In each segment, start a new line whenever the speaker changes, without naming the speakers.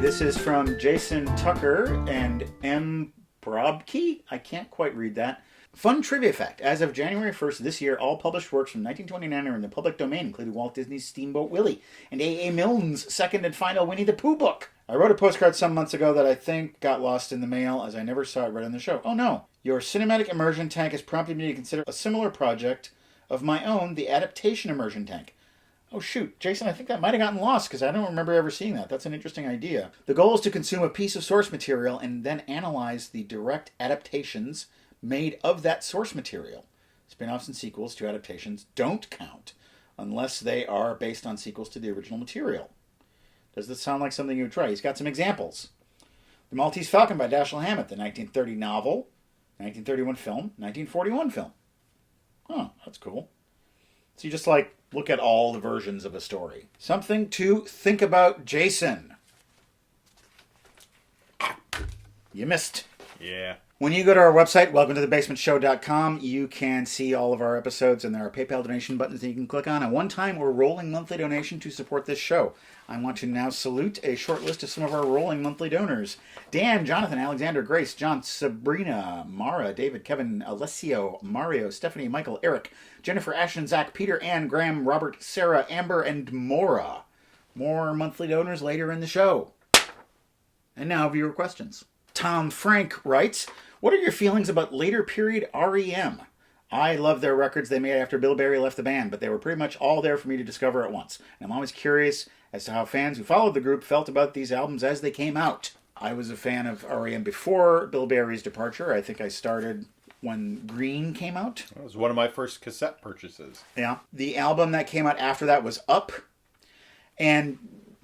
This is from Jason Tucker and M. Brobke. I can't quite read that. Fun trivia fact. As of January 1st this year, all published works from 1929 are in the public domain, including Walt Disney's Steamboat Willie and A.A. Milne's second and final Winnie the Pooh book. I wrote a postcard some months ago that I think got lost in the mail as I never saw it read on the show. Oh no. Your cinematic immersion tank has prompted me to consider a similar project of my own, the adaptation immersion tank. Oh shoot, Jason, I think that might have gotten lost because I don't remember ever seeing that. That's an interesting idea. The goal is to consume a piece of source material and then analyze the direct adaptations made of that source material. Spin-offs and sequels to adaptations don't count unless they are based on sequels to the original material. Does this sound like something you would try? He's got some examples. The Maltese Falcon by Dashiell Hammett, the 1930 novel, 1931 film, 1941 film. Oh, that's cool. So you just look at all the versions of a story. Something to think about, Jason. You missed.
Yeah.
When you go to our website, welcometothebasementshow.com, you can see all of our episodes, and there are PayPal donation buttons that you can click on. A one-time or rolling monthly donation to support this show. I want to now salute a short list of some of our rolling monthly donors. Dan, Jonathan, Alexander, Grace, John, Sabrina, Mara, David, Kevin, Alessio, Mario, Stephanie, Michael, Eric, Jennifer, Ashton, Zach, Peter, Ann, Graham, Robert, Sarah, Amber, and Maura. More monthly donors later in the show. And now viewer questions. Tom Frank writes, what are your feelings about later period REM? I love their records they made after Bill Berry left the band, but they were pretty much all there for me to discover at once. And I'm always curious as to how fans who followed the group felt about these albums as they came out. I was a fan of REM before Bill Berry's departure. I think I started when Green came out.
That was one of my first cassette purchases.
Yeah. The album that came out after that was Up. And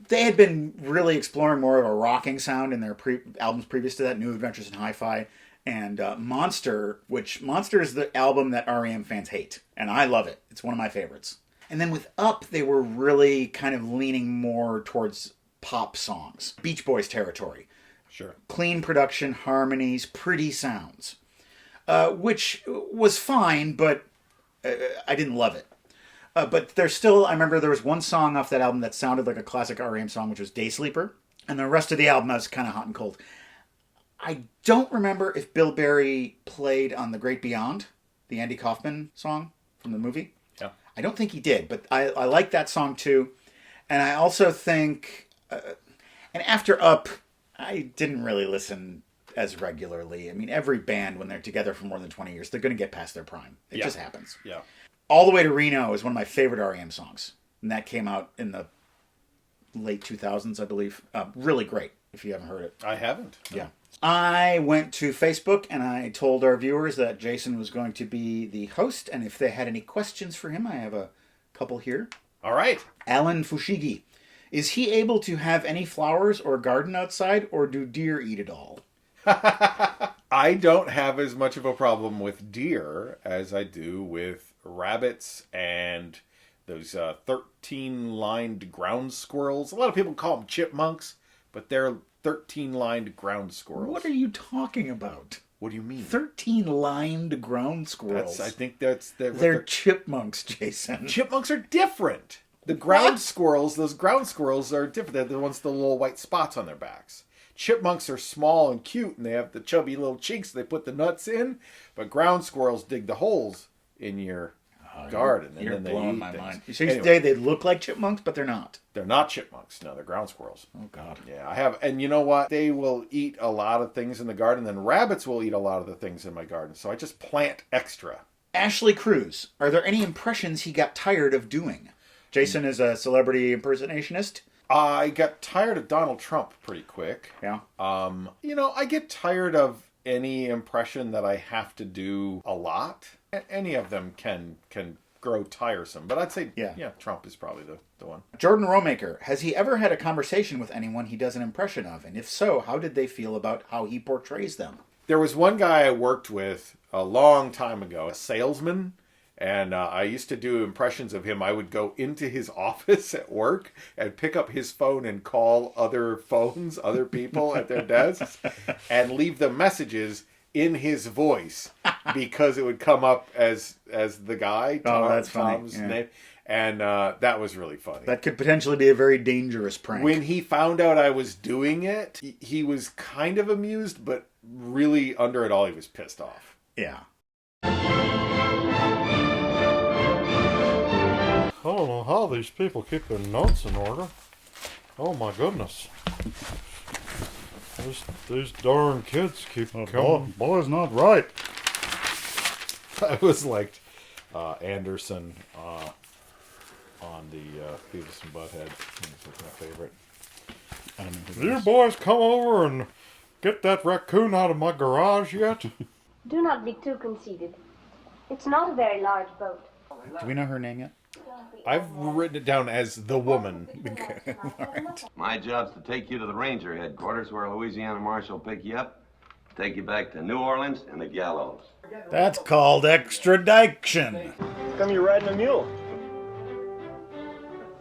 they had been really exploring more of a rocking sound in their albums previous to that, New Adventures in Hi-Fi, and Monster, which Monster is the album that REM fans hate, and I love it. It's one of my favorites. And then with Up, they were really kind of leaning more towards pop songs, Beach Boys territory.
Sure.
Clean production, harmonies, pretty sounds, which was fine, but I didn't love it. But there's still, I remember there was one song off that album that sounded like a classic REM song, which was Day Sleeper. And the rest of the album was kind of hot and cold. I don't remember if Bill Berry played on The Great Beyond, the Andy Kaufman song from the movie.
Yeah.
I don't think he did, but I like that song too. And I also think, and after Up, I didn't really listen as regularly. I mean, every band, when they're together for more than 20 years, they're going to get past their prime. It just happens.
Yeah.
All the Way to Reno is one of my favorite REM songs. And that came out in the late 2000s, I believe. Really great, if you haven't heard it.
I haven't.
Yeah. I went to Facebook and I told our viewers that Jason was going to be the host. And if they had any questions for him, I have a couple here.
All right.
Alan Fushigi. Is he able to have any flowers or garden outside, or do deer eat it all?
I don't have as much of a problem with deer as I do with rabbits and those 13-lined ground squirrels. A lot of people call them chipmunks, but they're 13-lined ground squirrels.
What are you talking about?
What do you mean?
13-lined ground squirrels.
I think that's...
They're chipmunks, Jason.
Chipmunks are different. The ground squirrels, those ground squirrels are different. They're the ones with the little white spots on their backs. Chipmunks are small and cute, and they have the chubby little cheeks they put the nuts in. But ground squirrels dig the holes in your garden, and then they
blowing
eat
my
things.
mind. You say they look like chipmunks, but they're not.
They're not chipmunks. No, they're ground squirrels.
Oh, God.
Yeah, I have. And you know what? They will eat a lot of things in the garden, and rabbits will eat a lot of the things in my garden. So I just plant extra.
Ashley Cruz. Are there any impressions he got tired of doing? Jason is a celebrity impersonationist.
I got tired of Donald Trump pretty quick.
Yeah.
I get tired of any impression that I have to do a lot. Any of them can grow tiresome. But I'd say, yeah Trump is probably the one.
Jordan Romaker. Has he ever had a conversation with anyone he does an impression of? And if so, how did they feel about how he portrays them?
There was one guy I worked with a long time ago, a salesman. And I used to do impressions of him. I would go into his office at work and pick up his phone and call other people at their desks, and leave them messages in his voice because it would come up as the guy,
that's funny.
Tom's name. And that was really funny.
That could potentially be a very dangerous prank.
When he found out I was doing it, he was kind of amused, but really under it all, he was pissed off.
Yeah.
I don't know how these people keep their notes in order. Oh my goodness. These darn kids keep coming.
Boy's not right.
I was like Anderson on the Beavis and Butthead. That's my favorite.
I don't know who
You boys come over and get that raccoon out of my garage yet?
Do not be too conceited. It's not a very large boat.
Do we know her name yet?
I've written it down as the woman.
All right.
My job's to take you to the Ranger headquarters where a Louisiana Marshal will pick you up, take you back to New Orleans and the gallows.
That's called extradition.
How come you're riding a mule?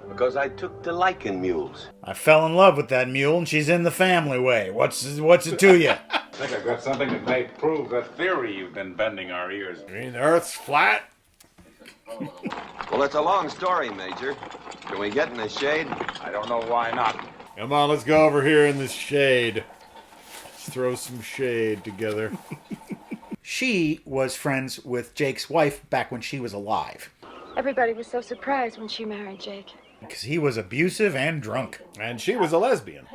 Because I took to liking mules.
I fell in love with that mule, and she's in the family way. What's it to you?
I think I've got something that may prove that theory you've been bending our ears.
You mean the Earth's flat?
Well, it's a long story, Major. Can we get in the shade?
I don't know why not.
Come on, let's go over here in this shade. Let's throw some shade together.
She was friends with Jake's wife back when she was alive.
Everybody was so surprised when she married Jake.
Because he was abusive and drunk.
And she was a lesbian.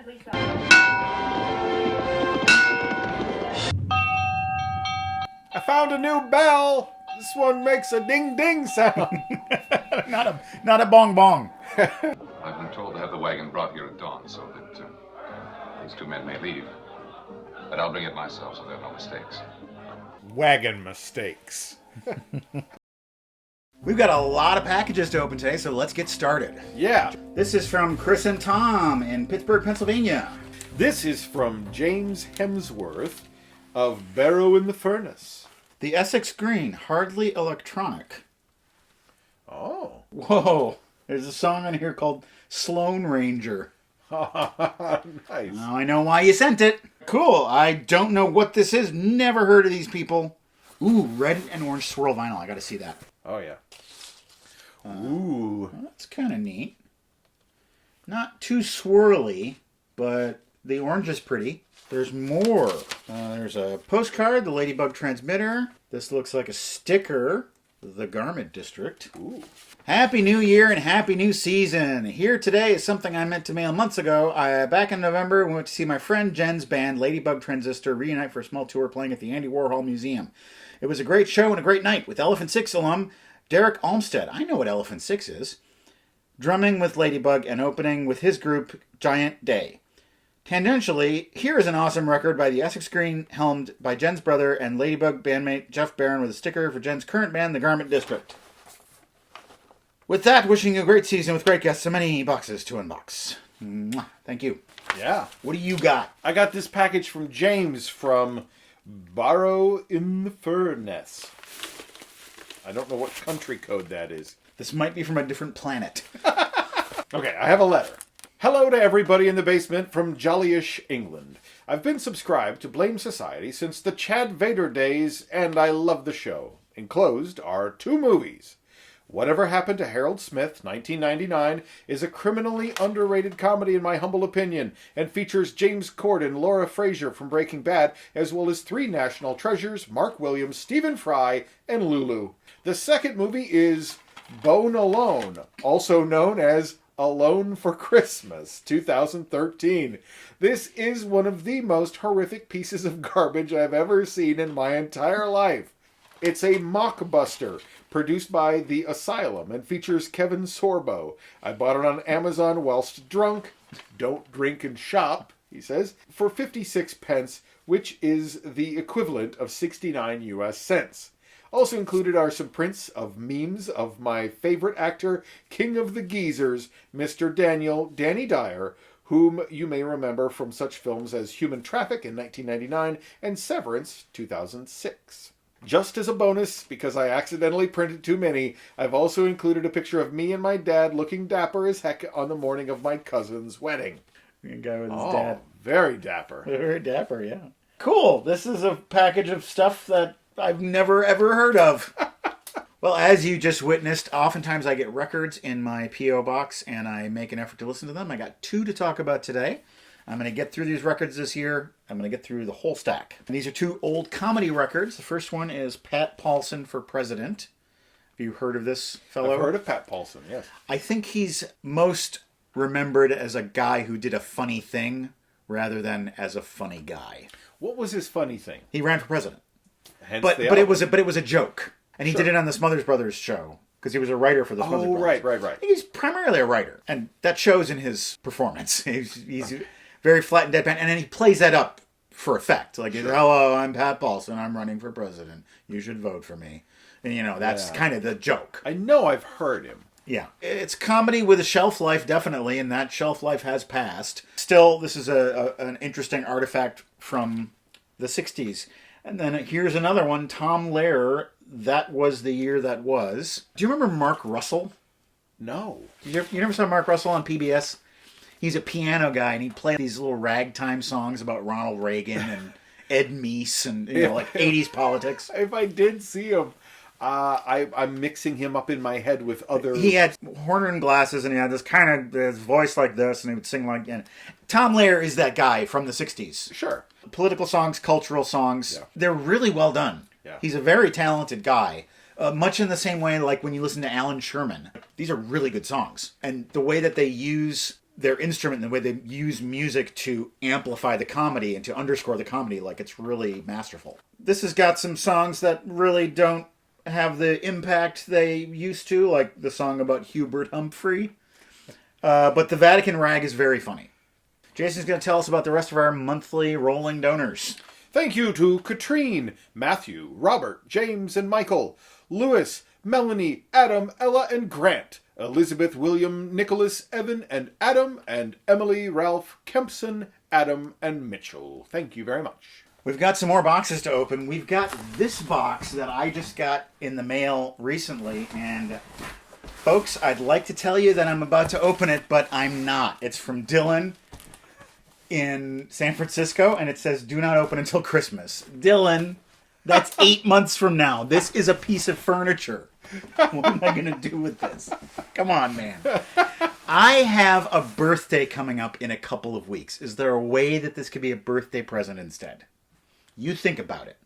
I found a new bell. This one makes a ding-ding sound.
Not a bong bong.
I've been told to have the wagon brought here at dawn so that these two men may leave. But I'll bring it myself so there are no mistakes.
Wagon mistakes.
We've got a lot of packages to open today, so let's get started.
Yeah.
This is from Chris and Tom in Pittsburgh, Pennsylvania.
This is from James Hemsworth of Barrow in the Furnace.
The Essex Green, hardly electronic.
Oh.
Whoa. There's a song on here called Sloan Ranger.
Nice.
Now I know why you sent it. Cool. I don't know what this is. Never heard of these people. Ooh, red and orange swirl vinyl. I gotta see that.
Oh, yeah. Ooh.
Well, that's kind of neat. Not too swirly, but the orange is pretty. There's more. There's a postcard, the Ladybug transmitter. This looks like a sticker, the Garment District.
Ooh.
Happy New Year and Happy New Season. Here today is something I meant to mail months ago. Back in November, we went to see my friend Jen's band, Ladybug Transistor, reunite for a small tour playing at the Andy Warhol Museum. It was a great show and a great night with Elephant Six alum Derek Olmsted. I know what Elephant Six is. Drumming with Ladybug and opening with his group, Giant Day. Tangentially, here is an awesome record by the Essex Green, helmed by Jen's brother and Ladybug bandmate Jeff Barron with a sticker for Jen's current band, the Garment District. With that, wishing you a great season with great guests, so many boxes to unbox. Mwah. Thank you.
Yeah.
What do you got?
I got this package from James from Barrow in the Furnace. I don't know what country code that is.
This might be from a different planet.
Okay, I have a letter. Hello to everybody in the basement from Jollyish, England. I've been subscribed to Blame Society since the Chad Vader days, and I love the show. Enclosed are 2 movies. Whatever Happened to Harold Smith, 1999, is a criminally underrated comedy in my humble opinion, and features James Corden, Laura Frazier from Breaking Bad, as well as 3 national treasures, Mark Williams, Stephen Fry, and Lulu. The second movie is Bone Alone, also known as Alone for Christmas, 2013. This is one of the most horrific pieces of garbage I've ever seen in my entire life. It's a mockbuster produced by The Asylum and features Kevin Sorbo. I bought it on Amazon whilst drunk. Don't drink and shop, he says, for 56 pence, which is the equivalent of 69 US cents. Also included are some prints of memes of my favorite actor, King of the Geezers, Mr. Danny Dyer, whom you may remember from such films as Human Traffic in 1999 and Severance 2006. Just as a bonus, because I accidentally printed too many, I've also included a picture of me and my dad looking dapper as heck on the morning of my cousin's wedding.
The guy with his
Oh,
dad.
very dapper.
Very dapper, yeah. Cool. This is a package of stuff that I've never, ever heard of. Well, as you just witnessed, oftentimes I get records in my P.O. box and I make an effort to listen to them. I got 2 to talk about today. I'm going to get through these records this year. I'm going to get through the whole stack. And these are 2 old comedy records. The first one is Pat Paulsen for President. Have you heard of this fellow?
I've heard of Pat Paulsen, yes.
I think he's most remembered as a guy who did a funny thing rather than as a funny guy.
What was his funny thing?
He ran for president.
Hence
But
the
it was
album.
a joke. And he did it on the Smothers Brothers show. Because he was a writer for the Smothers Brothers.
Right.
He's primarily a writer. And that shows in his performance. He's very flat and deadpan. And then he plays that up for effect. Like, hello, I'm Pat Paulsen. I'm running for president. You should vote for me. And, that's kind of the joke.
I know I've heard him.
Yeah. It's comedy with a shelf life, definitely. And that shelf life has passed. Still, this is an interesting artifact from the 60s. And then here's another one. Tom Lehrer. That Was the Year That Was. Do you remember Mark Russell?
No.
You never saw Mark Russell on PBS? He's a piano guy, and he'd play these little ragtime songs about Ronald Reagan and Ed Meese and like 80s politics.
If I did see him, I'm mixing him up in my head with other...
He had horn-rimmed glasses, and he had this kind of his voice like this, and he would sing like... Tom Lehrer is that guy from the 60s.
Sure.
Political songs, cultural songs.
Yeah.
They're really well done.
Yeah.
He's a very talented guy. Much in the same way like when you listen to Alan Sherman. These are really good songs. And the way that they use their instrument and the way they use music to amplify the comedy and to underscore the comedy, like it's really masterful. This has got some songs that really don't have the impact they used to, like the song about Hubert Humphrey. But the Vatican Rag is very funny. Jason's going to tell us about the rest of our monthly rolling donors.
Thank you to Katrine, Matthew, Robert, James, and Michael, Lewis, Melanie, Adam, Ella, and Grant, Elizabeth, William, Nicholas, Evan, and Adam, and Emily, Ralph, Kempson, Adam, and Mitchell. Thank you very much.
We've got some more boxes to open. We've got this box that I just got in the mail recently, and folks, I'd like to tell you that I'm about to open it, but I'm not. It's from Dylan in San Francisco, and it says, do not open until Christmas. Dylan, that's 8 months from now. This is a piece of furniture. What am I going to do with this? Come on, man. I have a birthday coming up in a couple of weeks. Is there a way that this could be a birthday present instead? You think about it.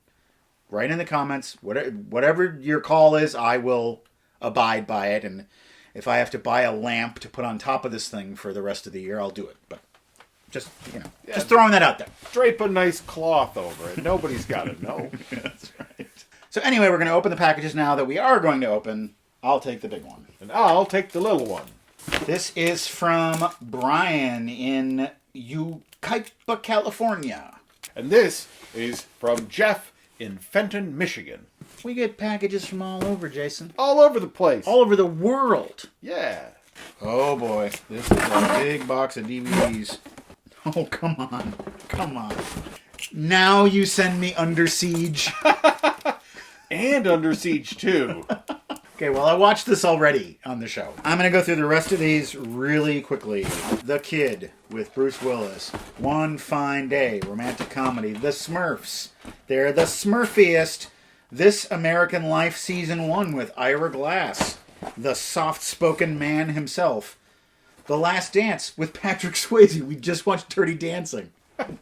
Write in the comments. Whatever your call is, I will abide by it. And if I have to buy a lamp to put on top of this thing for the rest of the year, I'll do it. But just throwing that out there.
Drape a nice cloth over it. Nobody's got to know.
That's right. So anyway, we're going to open the packages now that we are going to open. I'll take the big one.
And I'll take the little one.
This is from Brian in Yucaipa, California.
And this is from Jeff in Fenton, Michigan.
We get packages from all over, Jason.
All over the place.
All over the world.
Yeah.
Oh boy, this is a big box of DVDs. Oh, come on. Come on. Now you send me Under Siege.
And Under Siege 2.
Okay, well, I watched this already on the show. I'm going to go through the rest of these really quickly. The Kid with Bruce Willis. One Fine Day, romantic comedy. The Smurfs. They're the Smurfiest. This American Life Season 1 with Ira Glass. The soft-spoken man himself. The Last Dance with Patrick Swayze. We just watched Dirty Dancing.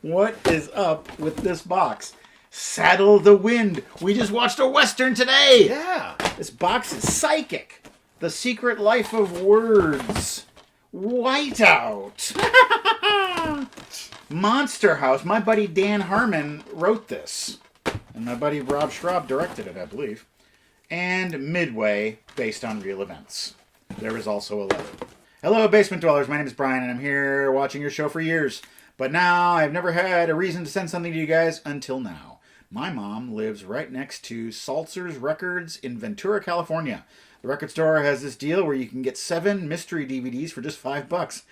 What is up with this box? Saddle the Wind. We just watched a Western today.
Yeah.
This box is psychic. The Secret Life of Words. Whiteout. Monster House. My buddy Dan Harmon wrote this. And my buddy Rob Schraub directed it, I believe. And Midway, based on real events. There is also a letter. Hello, Basement Dwellers. My name is Brian, and I'm here watching your show for years. But now I've never had a reason to send something to you guys until now. My mom lives right next to Salzer's Records in Ventura, California. The record store has this deal where you can get 7 mystery DVDs for just $5.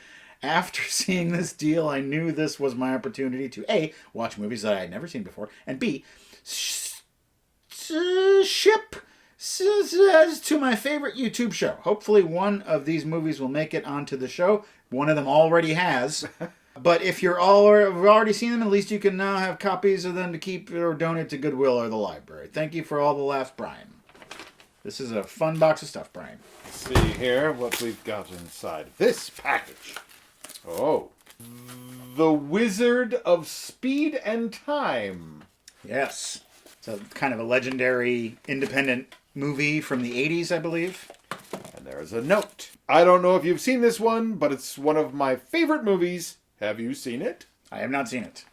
After seeing this deal, I knew this was my opportunity to A, watch movies that I had never seen before, and B, ship to my favorite YouTube show. Hopefully one of these movies will make it onto the show. One of them already has. But if you're have already seen them, at least you can now have copies of them to keep or donate to Goodwill or the library. Thank you for all the laughs, Brian. This is a fun box of stuff, Brian.
Let's see here what we've got inside this package. Oh. The Wizard of Speed and Time.
Yes. It's a kind of a legendary independent movie from the 80s, I believe.
And there's a note. I don't know if you've seen this one, but it's one of my favorite movies. Have you seen it?
I have not seen it.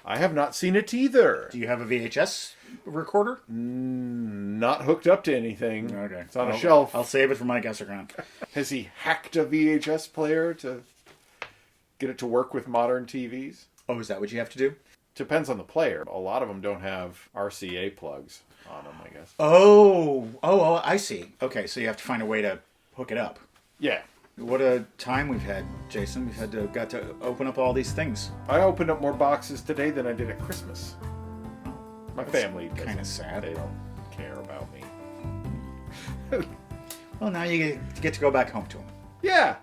I have not seen it either.
Do you have a VHS recorder?
Not hooked up to anything.
Okay.
It's on a shelf.
I'll save it for my guest account.
Has he hacked a VHS player to get it to work with modern TVs?
Oh, is that what you have to do?
Depends on the player. A lot of them don't have RCA plugs on them, I guess.
Oh, I see. Okay, so you have to find a way to hook it up.
Yeah.
What a time we've had, Jason. We've got to open up all these things.
I opened up more boxes today than I did at Christmas. My family
kind of sad.
They don't care about me.
Well, now you get to go back home to them.
Yeah.